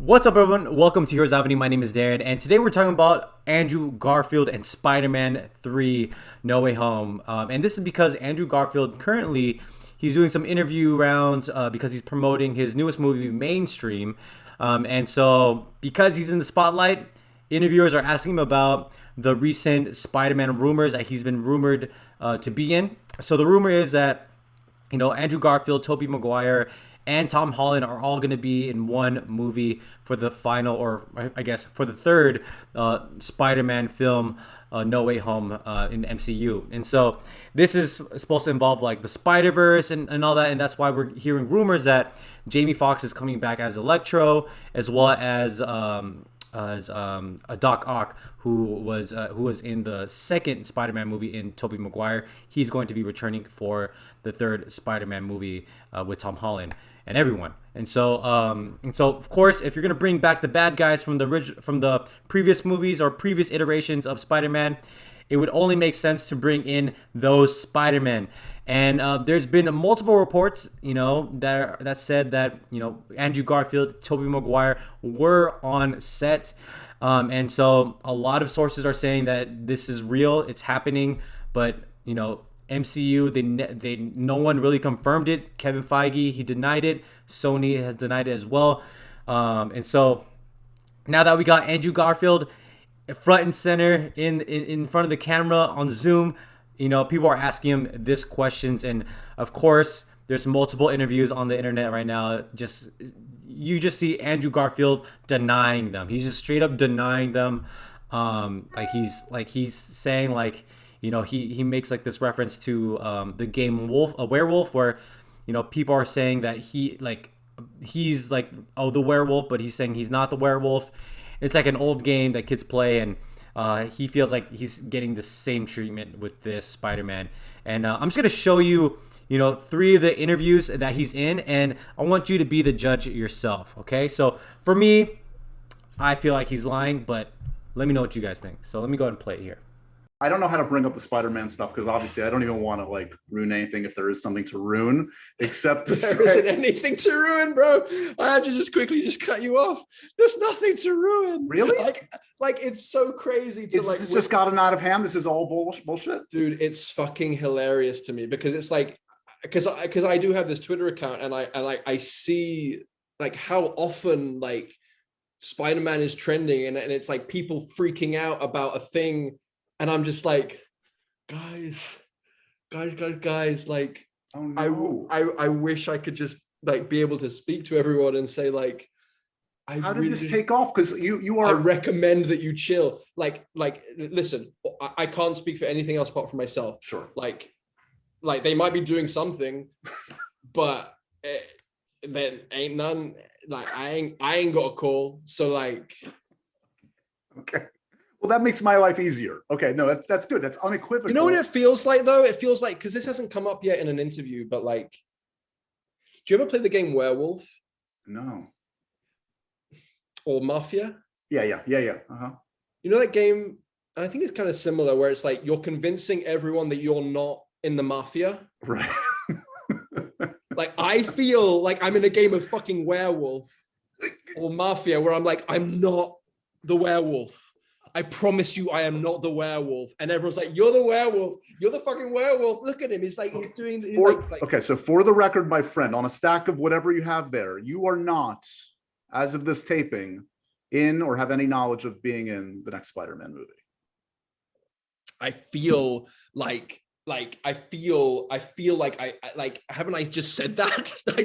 What's up, everyone? Welcome to Heroes Avenue. My name is Darren, and today we're talking about Andrew Garfield and Spider-Man 3 No Way Home. And this is because Andrew Garfield currently he's doing some interview rounds because he's promoting his newest movie, Mainstream. And so because he's in the spotlight, interviewers are asking him about the recent Spider-Man rumors that he's been rumored to be in. So the rumor is that Andrew Garfield, Tobey Maguire, and Tom Holland are all going to be in one movie for the final, or I guess for the third Spider-Man film, No Way Home in the MCU. And so this is supposed to involve like the Spider-Verse and all that, and that's why we're hearing rumors that Jamie Foxx is coming back as Electro, as well as a Doc Ock, who was in the second Spider-Man movie in Tobey Maguire. He's going to be returning for the third Spider-Man movie with Tom Holland and everyone. And so of course, if you're gonna bring back the bad guys from the previous movies or previous iterations of Spider-Man, it would only make sense to bring in those Spider-Men. And there's been multiple reports, that said that Andrew Garfield, Tobey Maguire were on set, and so a lot of sources are saying that this is real, it's happening, but MCU, they no one really confirmed it. Kevin Feige, he denied it. Sony has denied it as well. And so now that we got Andrew Garfield front and center in front of the camera on Zoom, people are asking him this questions, and of course there's multiple interviews on the internet right now. You just see Andrew Garfield denying them. He's just straight up denying them. He's saying he makes like this reference to the game Werewolf, where people are saying that he's the werewolf, but he's saying he's not the werewolf. It's like an old game that kids play, and he feels like he's getting the same treatment with this Spider-Man. And I'm just gonna show you, three of the interviews that he's in, and I want you to be the judge yourself. Okay, so for me, I feel like he's lying, but let me know what you guys think. So let me go ahead and play it here. I don't know how to bring up the Spider-Man stuff because obviously I don't even want to ruin anything if there is something to ruin, except to there isn't anything to ruin, bro. I have to just quickly cut you off. There's nothing to ruin. Really? Like it's so crazy to It's just gotten out of hand. This is all bullshit. Dude, it's fucking hilarious to me because it's because I do have this Twitter account and I see how often Spider-Man is trending and it's people freaking out about a thing. And I'm just guys, oh, no. I wish I could just be able to speak to everyone and say how did this take off? Because you are. I recommend that you chill. Listen, I can't speak for anything else apart from myself. Sure. They might be doing something, but then ain't none. I ain't got a call. So Okay. Well, that makes my life easier. Okay, no, that's good. That's unequivocal. You know what it feels like, though? It feels like, because this hasn't come up yet in an interview, but do you ever play the game Werewolf? No. Or Mafia? Yeah. Uh-huh. You know that game? I think it's kind of similar, where it's you're convincing everyone that you're not in the Mafia. Right. I feel like I'm in a game of fucking Werewolf or Mafia, where I'm not the werewolf. I promise you I am not the werewolf. And everyone's you're the werewolf. You're the fucking werewolf. Look at him. He's doing... Okay, so for the record, my friend, on a stack of whatever you have there, you are not, as of this taping, in or have any knowledge of being in the next Spider-Man movie. I feel haven't I just said that? I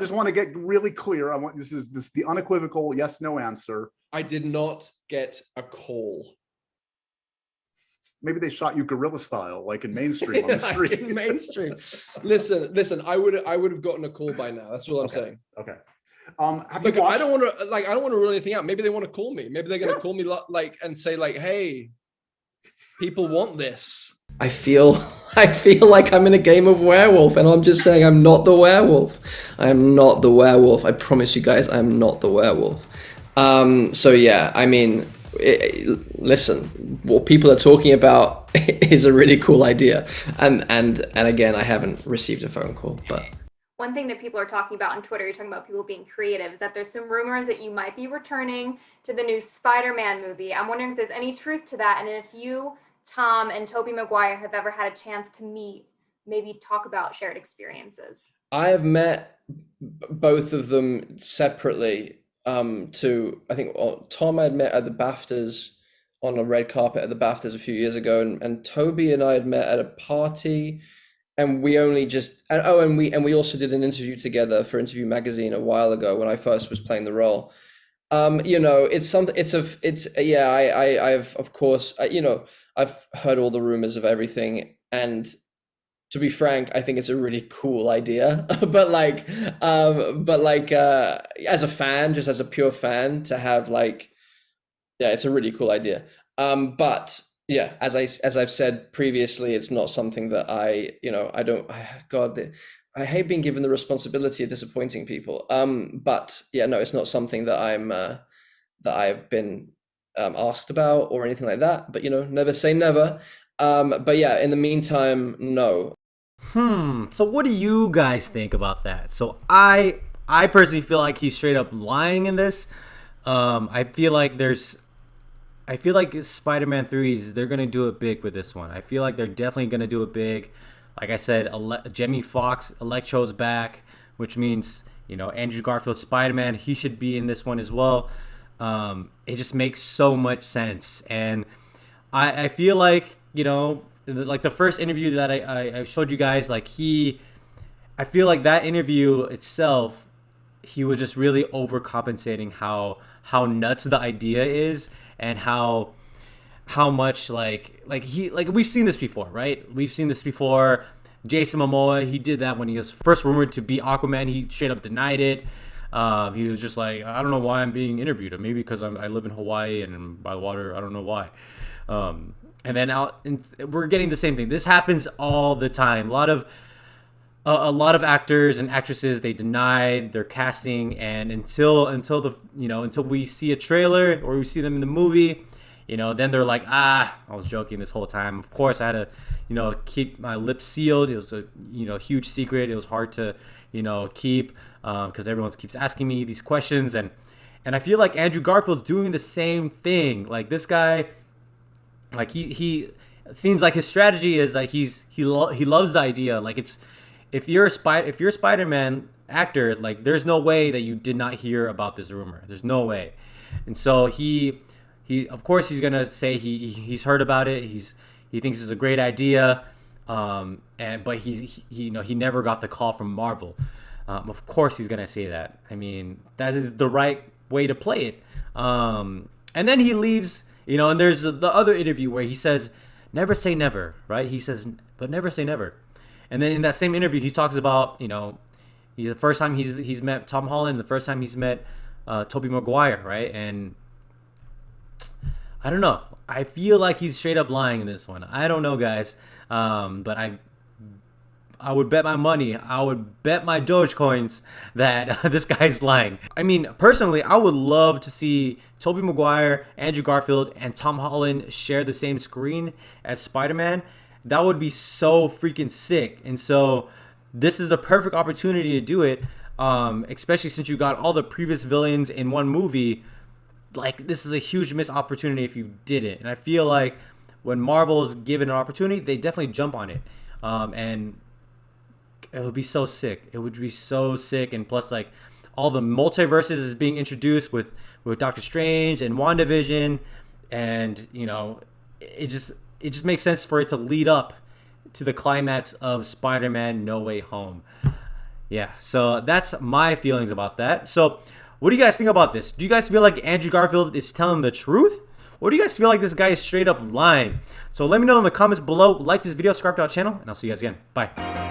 just want to get really clear. This is the unequivocal yes, no answer. I did not get a call. Maybe they shot you guerrilla style, like in Mainstream on the street. In Mainstream. Listen. I would have gotten a call by now. That's all I'm saying. Okay. I don't want to rule anything out. Maybe they want to call me. Maybe they're going to call me and say hey, people want this. I feel like I'm in a game of werewolf, and I'm just saying I'm not the werewolf. I am not the werewolf. I promise you guys, I'm not the werewolf. So yeah, I mean, listen, what people are talking about is a really cool idea, and again, I haven't received a phone call, but one thing that people are talking about on Twitter, you're talking about people being creative, is that there's some rumors that you might be returning to the new Spider-Man movie. I'm wondering if there's any truth to that, and if you, Tom, and Tobey Maguire have ever had a chance to meet, maybe talk about shared experiences. I have met both of them separately. I think Tom I had met at the BAFTAs on a red carpet at the BAFTAs a few years ago, and Tobey and I had met at a party, and we only just and we also did an interview together for Interview Magazine a while ago when I first was playing the role. You know, it's something. Yeah. I've of course I've heard all the rumors of everything, and to be frank, I think it's a really cool idea. but as a fan, just as a pure fan, to have it's a really cool idea. But yeah, as I've said previously, it's not something that I hate being given the responsibility of disappointing people. But yeah, no, it's not something that I've been asked about or anything like that. But never say never. But yeah, in the meantime, no. So what do you guys think about that? So I personally feel like he's straight up lying in this. I feel like Spider-Man 3's, they're going to do it big with this one. I feel like they're definitely going to do it big. Like I said, Jamie Foxx, Electro's back, which means, Andrew Garfield, Spider-Man, he should be in this one as well. It just makes so much sense. And I feel like, like the first interview that I showed you guys, I feel like that interview itself, he was just really overcompensating how nuts the idea is, and how much we've seen this before, right? We've seen this before. Jason Momoa, he did that when he was first rumored to be Aquaman. He straight up denied it. He was just like, I don't know why I'm being interviewed. Maybe because I live in Hawaii and by the water. I don't know why. And then we're getting the same thing. This happens all the time. A lot of actors and actresses, they denied their casting, and until we see a trailer or we see them in the movie, then they're like, I was joking this whole time. Of course, I had to keep my lips sealed. It was a huge secret. It was hard to keep because everyone keeps asking me these questions, and I feel like Andrew Garfield's doing the same thing. Like this guy, like he seems like his strategy is like he loves the idea. Like if you're a Spider-Man actor, like there's no way that you did not hear about this rumor. There's no way. And so he of course he's gonna say he's heard about it. He thinks it's a great idea. But he never got the call from Marvel. Of course he's gonna say that. I mean, that is the right way to play it. And then he leaves. And there's the other interview where he says, never say never, right? He says, but never say never. And then in that same interview, he talks about, the first time he's met Tom Holland, the first time he's met Tobey Maguire, right? And I don't know. I feel like he's straight up lying in this one. I don't know, guys. But I would bet my money, I would bet my Dogecoins that this guy's lying. I mean, personally, I would love to see Tobey Maguire, Andrew Garfield, and Tom Holland share the same screen as Spider-Man. That would be so freaking sick. And so this is the perfect opportunity to do it, especially since you got all the previous villains in one movie. Like, this is a huge missed opportunity if you did it. And I feel like when Marvel is given an opportunity, they definitely jump on it. And it would be so sick. It would be so sick. And plus, like, all the multiverses is being introduced with Doctor Strange and WandaVision. And, it just makes sense for it to lead up to the climax of Spider-Man No Way Home. Yeah, so that's my feelings about that. So what do you guys think about this? Do you guys feel like Andrew Garfield is telling the truth? Or do you guys feel like this guy is straight up lying? So let me know in the comments below. Like this video, subscribe to our channel, and I'll see you guys again. Bye.